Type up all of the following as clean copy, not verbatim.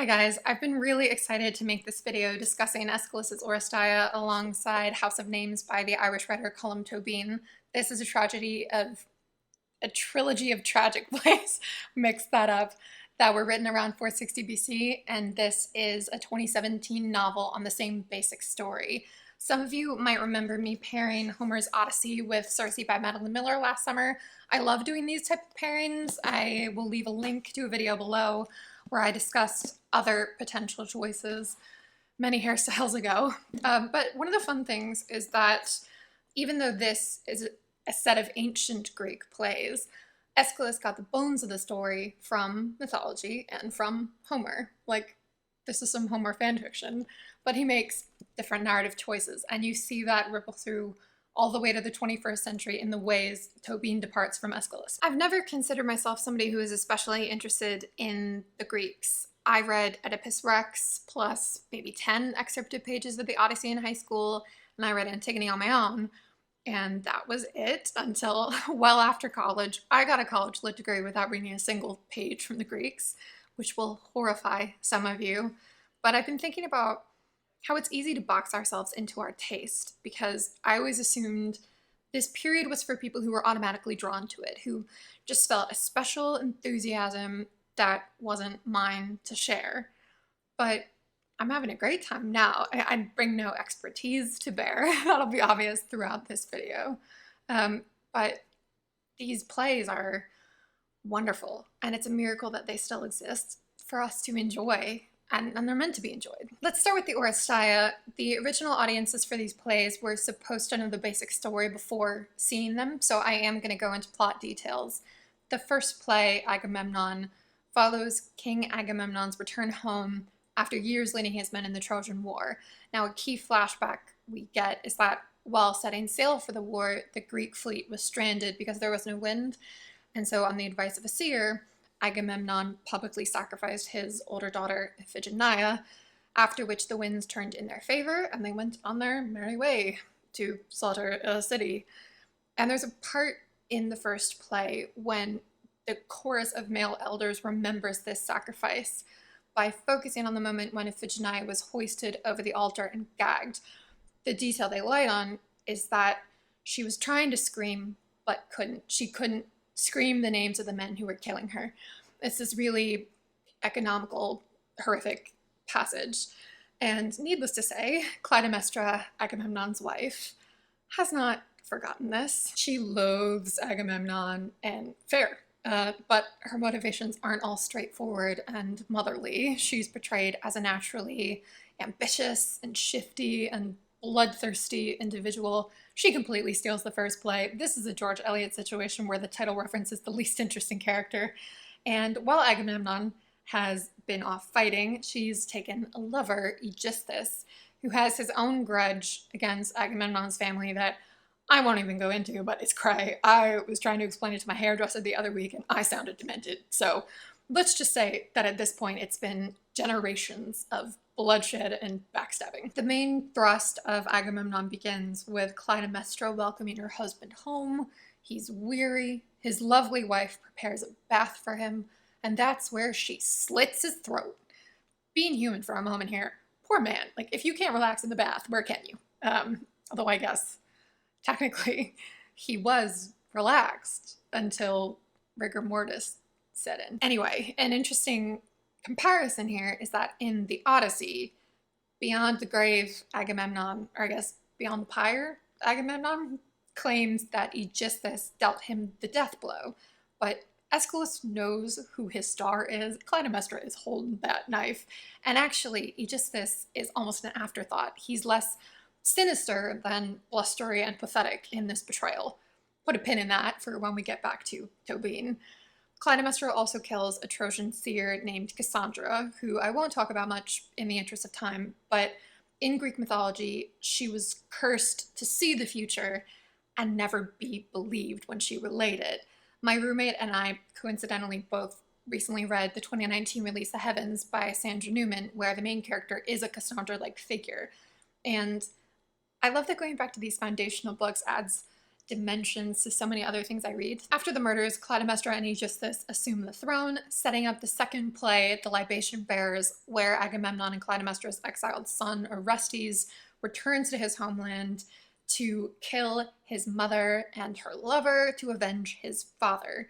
Hi guys, I've been really excited to make this video discussing Aeschylus' Oresteia alongside House of Names by the Irish writer Colm Tóibín. This is a tragedy of a trilogy of tragic plays, mix that up, that were written around 460 BC, and this is a 2017 novel on the same basic story. Some of you might remember me pairing Homer's Odyssey with Circe by Madeline last summer. I love doing these type of pairings. I will leave a link to a video below where I discussed other potential choices many hairstyles ago. But one of the fun things is that even though this is a set of ancient Greek plays, Aeschylus got the bones of the story from mythology and from Homer. Like, this is some Homer fan fiction, but he makes different narrative choices, and you see that ripple through all the way to the 21st century in the ways Tóibín departs from Aeschylus. I've never considered myself somebody who is especially interested in the Greeks. I read Oedipus Rex plus maybe 10 excerpted pages of the Odyssey in high school, and I read Antigone on my own, and that was it until well after college. I got a college lit degree without reading a single page from the Greeks, which will horrify some of you. But I've been thinking about how it's easy to box ourselves into our taste, because I always assumed this period was for people who were automatically drawn to it, who just felt a special enthusiasm that wasn't mine to share. But I'm having a great time now. I bring no expertise to bear. That'll be obvious throughout this video. But these plays are wonderful, and it's a miracle that they still exist for us to enjoy, and they're meant to be enjoyed. Let's start with the Oresteia. The original audiences for these plays were supposed to know the basic story before seeing them, so I am going to go into plot details. The first play, Agamemnon, follows King Agamemnon's return home after years leading his men in the Trojan War. Now, a key flashback we get is that while setting sail for the war, the Greek fleet was stranded because there was no wind, and so on the advice of a seer, Agamemnon publicly sacrificed his older daughter Iphigenia, after which the winds turned in their favor and they went on their merry way to slaughter a city. And there's a part in the first play when the chorus of male elders remembers this sacrifice by focusing on the moment when Iphigenia was hoisted over the altar and gagged. The detail they light on is that she was trying to scream but couldn't. She couldn't scream the names of the men who were killing her. It's this really economical, horrific passage. And needless to say, Clytemnestra, Agamemnon's wife, has not forgotten this. She loathes Agamemnon, and fair. But her motivations aren't all straightforward and motherly. She's portrayed as a naturally ambitious and shifty and bloodthirsty individual. She completely steals the first play. This is a George Eliot situation where the title reference is the least interesting character. And while Agamemnon has been off fighting, she's taken a lover, Aeschylus, who has his own grudge against Agamemnon's family that I won't even go into, but it's cray. I was trying to explain it to my hairdresser the other week and I sounded demented. So let's just say that at this point it's been generations of bloodshed and backstabbing. The main thrust of Agamemnon begins with Clytemnestra welcoming her husband home. He's weary. His lovely wife prepares a bath for him, and that's where she slits his throat. Being human for a moment here, poor man. Like, if you can't relax in the bath, where can you? Although I guess technically he was relaxed until rigor mortis set in. Anyway, an interesting comparison here is that in the Odyssey, beyond the grave, Agamemnon, or I guess beyond the pyre, Agamemnon claims that Aeschylus dealt him the death blow, but Aeschylus knows who his star is. Clytemnestra is holding that knife, and actually Aeschylus is almost an afterthought. He's less sinister than blustery and pathetic in this betrayal. Put a pin in that for when we get back to Tóibín. Clytemnestra also kills a Trojan seer named Cassandra, who I won't talk about much in the interest of time, but in Greek mythology, she was cursed to see the future and never be believed when she relayed it. My roommate and I coincidentally both recently read the 2019 release The Heavens by Sandra Newman, where the main character is a Cassandra-like figure. And I love that going back to these foundational books adds dimensions to so many other things I read. After the murders, Clytemnestra and Aegisthus assume the throne, setting up the second play, The Libation Bearers, where Agamemnon and Clytemnestra's exiled son, Orestes, returns to his homeland to kill his mother and her lover to avenge his father.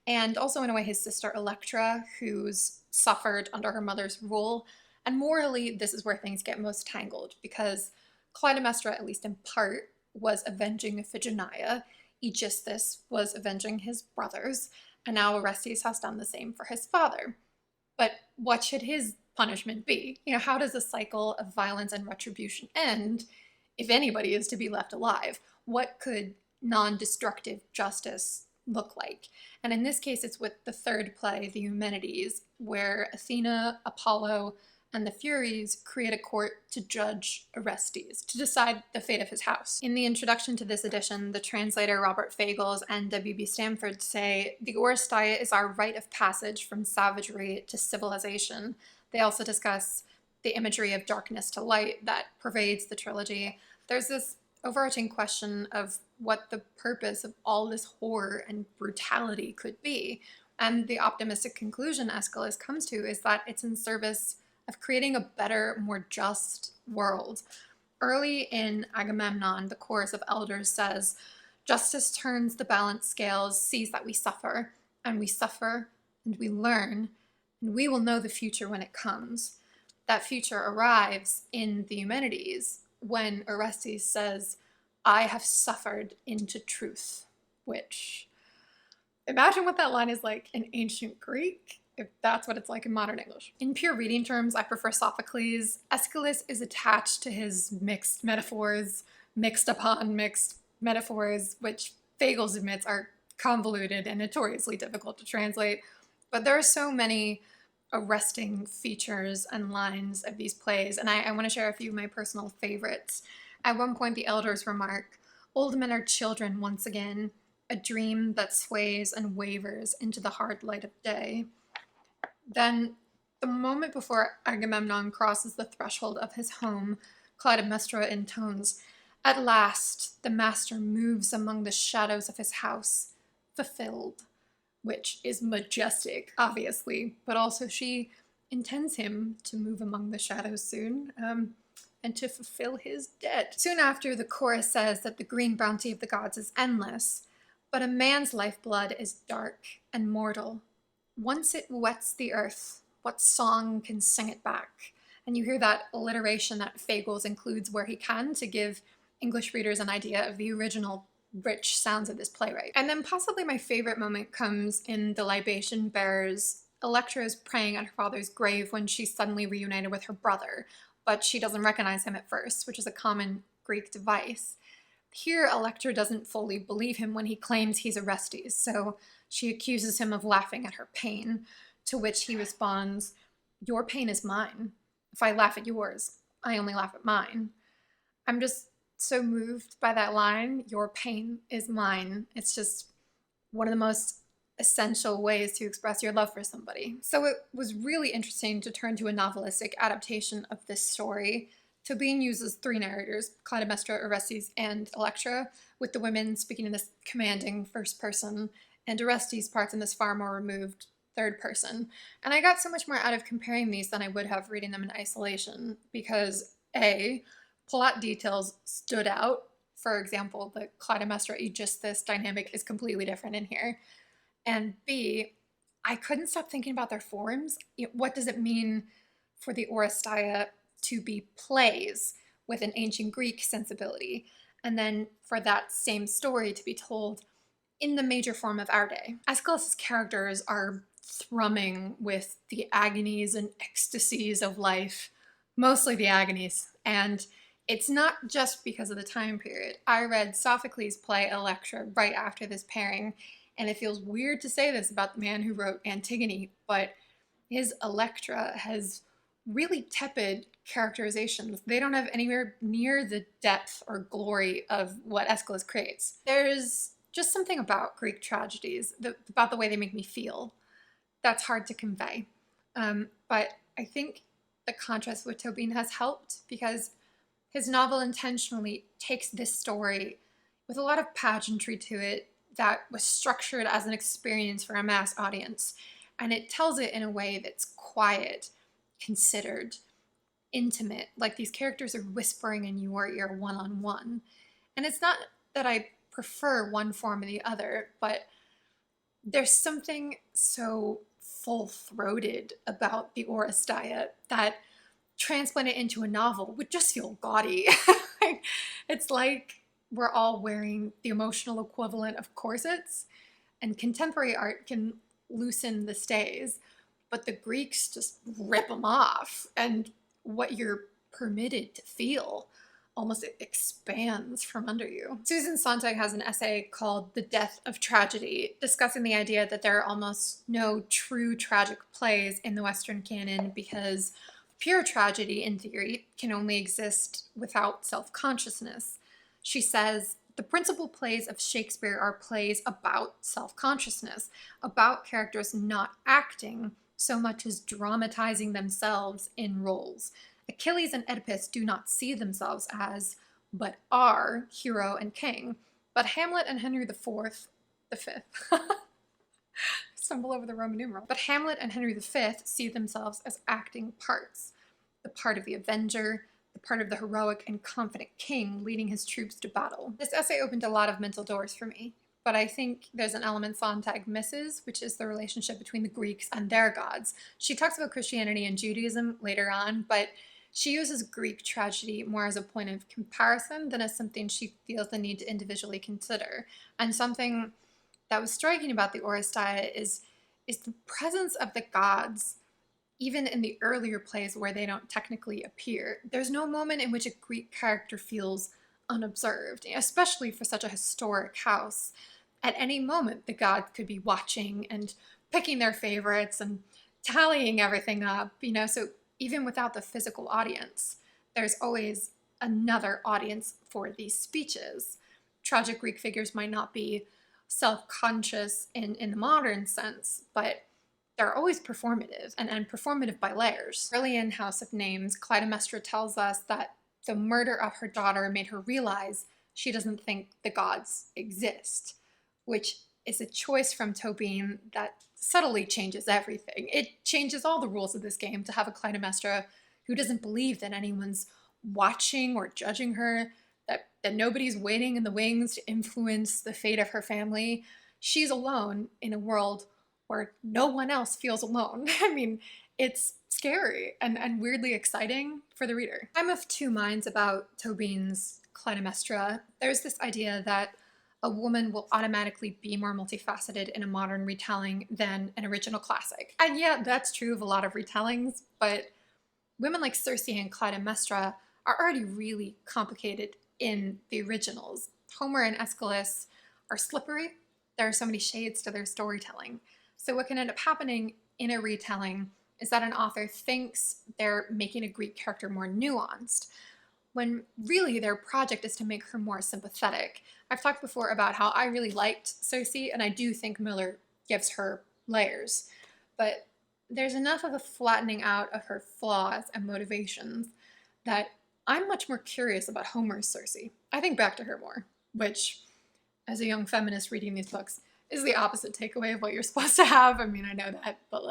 And also, in a way, his sister Electra, who's suffered under her mother's rule. And morally, this is where things get most tangled, because Clytemnestra, at least in part, was avenging Iphigenia, Aegisthus was avenging his brothers, and now Orestes has done the same for his father. But what should his punishment be? How does a cycle of violence and retribution end if anybody is to be left alive? What could non-destructive justice look like? And in this case, it's with the third play, the Eumenides, where Athena, Apollo, and the Furies create a court to judge Orestes, to decide the fate of his house. In the introduction to this edition, the translator Robert Fagles and W.B. Stamford say, "The Oresteia is our rite of passage from savagery to civilization." They also discuss the imagery of darkness to light that pervades the trilogy. There's this overarching question of what the purpose of all this horror and brutality could be. And the optimistic conclusion Aeschylus comes to is that it's in service of creating a better, more just world. Early in Agamemnon, the chorus of elders says, "Justice turns the balance scales, sees that we suffer, and we learn, and we will know the future when it comes." That future arrives in the Eumenides when Orestes says, "I have suffered into truth," which, imagine what that line is like in ancient Greek, if that's what it's like in modern English. In pure reading terms, I prefer Sophocles. Aeschylus is attached to his mixed metaphors, mixed upon mixed metaphors, which Fagles admits are convoluted and notoriously difficult to translate. But there are so many arresting features and lines of these plays, and I want to share a few of my personal favorites. At one point, the elders remark, "Old men are children once again, a dream that sways and wavers into the hard light of day." Then, the moment before Agamemnon crosses the threshold of his home, Clytemnestra intones, "At last, the master moves among the shadows of his house, fulfilled," which is majestic, obviously, but also she intends him to move among the shadows soon, and to fulfill his debt. Soon after, the chorus says that the green bounty of the gods is endless, but a man's lifeblood is dark and mortal. Once it wets the earth, what song can sing it back? And you hear that alliteration that Fagles includes where he can to give English readers an idea of the original rich sounds of this playwright. And then possibly my favorite moment comes in The Libation Bearers. Electra is praying at her father's grave when she's suddenly reunited with her brother, but she doesn't recognize him at first, which is a common Greek device. Here, Electra doesn't fully believe him when he claims he's Orestes, so she accuses him of laughing at her pain, to which he responds, "Your pain is mine. If I laugh at yours, I only laugh at mine." I'm just so moved by that line, "Your pain is mine." It's just one of the most essential ways to express your love for somebody. So it was really interesting to turn to a novelistic adaptation of this story. Tóibín uses three narrators, Clytemnestra, Orestes, and Electra, with the women speaking in this commanding first person, and Orestes' parts in this far more removed third person. And I got so much more out of comparing these than I would have reading them in isolation, because A, plot details stood out. For example, the Clytemnestra-Aegisthus dynamic is completely different in here. And B, I couldn't stop thinking about their forms. What does it mean for the Oresteia to be plays with an ancient Greek sensibility, and then for that same story to be told in the major form of our day? Aeschylus' characters are thrumming with the agonies and ecstasies of life, mostly the agonies, and it's not just because of the time period. I read Sophocles' play Electra right after this pairing, and it feels weird to say this about the man who wrote Antigone, but his Electra has really tepid characterizations. They don't have anywhere near the depth or glory of what Aeschylus creates. There's just something about Greek tragedies, about the way they make me feel, that's hard to convey. But I think the contrast with Tóibín has helped, because his novel intentionally takes this story with a lot of pageantry to it that was structured as an experience for a mass audience. And it tells it in a way that's quiet, considered, intimate, like these characters are whispering in your ear one-on-one. And it's not that I prefer one form or the other, but there's something so full-throated about the Oresteia that transplanted into a novel would just feel gaudy. It's like we're all wearing the emotional equivalent of corsets, and contemporary art can loosen the stays, but the Greeks just rip them off, and what you're permitted to feel almost expands from under you. Susan Sontag has an essay called The Death of Tragedy, discussing the idea that there are almost no true tragic plays in the Western canon because pure tragedy, in theory, can only exist without self-consciousness. She says, the principal plays of Shakespeare are plays about self-consciousness, about characters not acting so much as dramatizing themselves in roles. Achilles and Oedipus do not see themselves as, but are, hero and king. But Hamlet and Henry the Fifth, stumble over the Roman numeral. But Hamlet and Henry V see themselves as acting parts. The part of the avenger, the part of the heroic and confident king leading his troops to battle. This essay opened a lot of mental doors for me, but I think there's an element Sontag misses, which is the relationship between the Greeks and their gods. She talks about Christianity and Judaism later on, but she uses Greek tragedy more as a point of comparison than as something she feels the need to individually consider. And something that was striking about the Oresteia is the presence of the gods, even in the earlier plays where they don't technically appear. There's no moment in which a Greek character feels unobserved, especially for such a historic house. At any moment, the gods could be watching and picking their favorites and tallying everything up, so even without the physical audience, there's always another audience for these speeches. Tragic Greek figures might not be self-conscious in the modern sense, but they're always performative, and performative by layers. Early in House of Names, Clytemnestra tells us that the murder of her daughter made her realize she doesn't think the gods exist, which is a choice from Tóibín that subtly changes everything. It changes all the rules of this game to have a Clytemnestra who doesn't believe that anyone's watching or judging her, that nobody's waiting in the wings to influence the fate of her family. She's alone in a world where no one else feels alone. I mean, it's scary and weirdly exciting for the reader. I'm of two minds about Tóibín's Clytemnestra. There's this idea that a woman will automatically be more multifaceted in a modern retelling than an original classic. And yeah, that's true of a lot of retellings, but women like Circe and Clytemnestra are already really complicated in the originals. Homer and Aeschylus are slippery. There are so many shades to their storytelling. So what can end up happening in a retelling is that an author thinks they're making a Greek character more nuanced, when really their project is to make her more sympathetic. I've talked before about how I really liked Circe, and I do think Miller gives her layers, but there's enough of a flattening out of her flaws and motivations that I'm much more curious about Homer's Circe. I think back to her more, which, as a young feminist reading these books, is the opposite takeaway of what you're supposed to have. I mean, I know that, but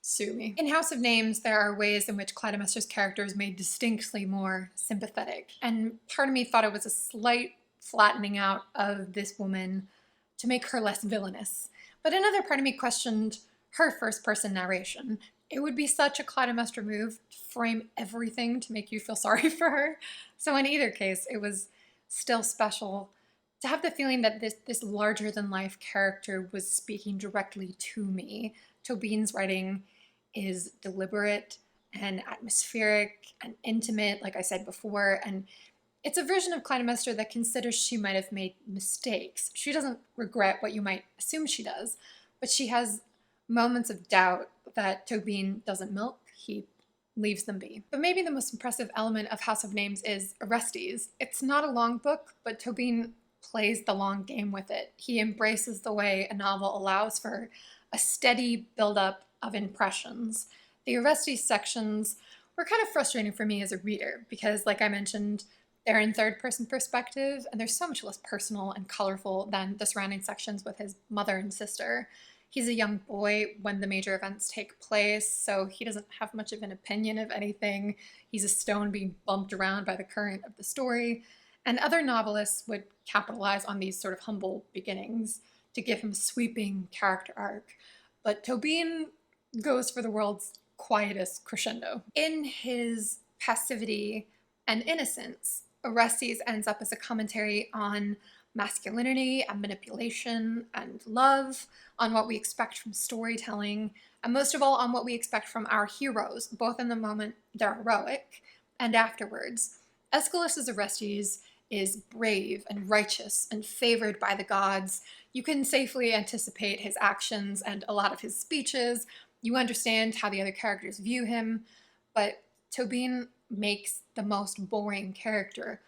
sue me. In House of Names, there are ways in which Clytemnestra's character is made distinctly more sympathetic, and part of me thought it was a slight flattening out of this woman to make her less villainous. But another part of me questioned her first-person narration. It would be such a Clytemnestra move to frame everything to make you feel sorry for her. So in either case, it was still special to have the feeling that this larger-than-life character was speaking directly to me. Tóibín's writing is deliberate and atmospheric and intimate, like I said before, and it's a version of Clytemnestra that considers she might have made mistakes. She doesn't regret what you might assume she does, but she has moments of doubt that Tóibín doesn't milk. He leaves them be. But maybe the most impressive element of House of Names is Arrestees. It's not a long book, but Tóibín plays the long game with it. He embraces the way a novel allows for a steady buildup of impressions. The Arrestees sections were kind of frustrating for me as a reader because, like I mentioned, They're in third-person perspective, and they're so much less personal and colorful than the surrounding sections with his mother and sister. He's a young boy when the major events take place, so he doesn't have much of an opinion of anything. He's a stone being bumped around by the current of the story. And other novelists would capitalize on these sort of humble beginnings to give him a sweeping character arc. But Tóibín goes for the world's quietest crescendo. In his passivity and innocence, Orestes ends up as a commentary on masculinity and manipulation and love, on what we expect from storytelling, and most of all on what we expect from our heroes, both in the moment they're heroic and afterwards. Aeschylus' Orestes is brave and righteous and favored by the gods. You can safely anticipate his actions and a lot of his speeches. You understand how the other characters view him, but Tóibín makes the most boring character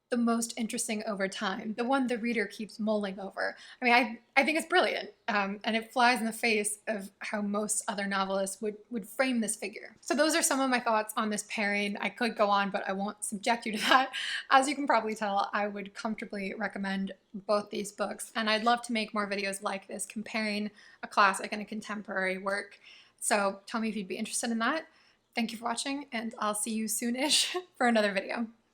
the most interesting over time, the one the reader keeps mulling over. I mean, I think it's brilliant, and it flies in the face of how most other novelists would frame this figure. So those are some of my thoughts on this pairing. I could go on, but I won't subject you to that. As you can probably tell, I would comfortably recommend both these books, and I'd love to make more videos like this, comparing a classic and a contemporary work. So tell me if you'd be interested in that. Thank you for watching, and I'll see you soon-ish for another video.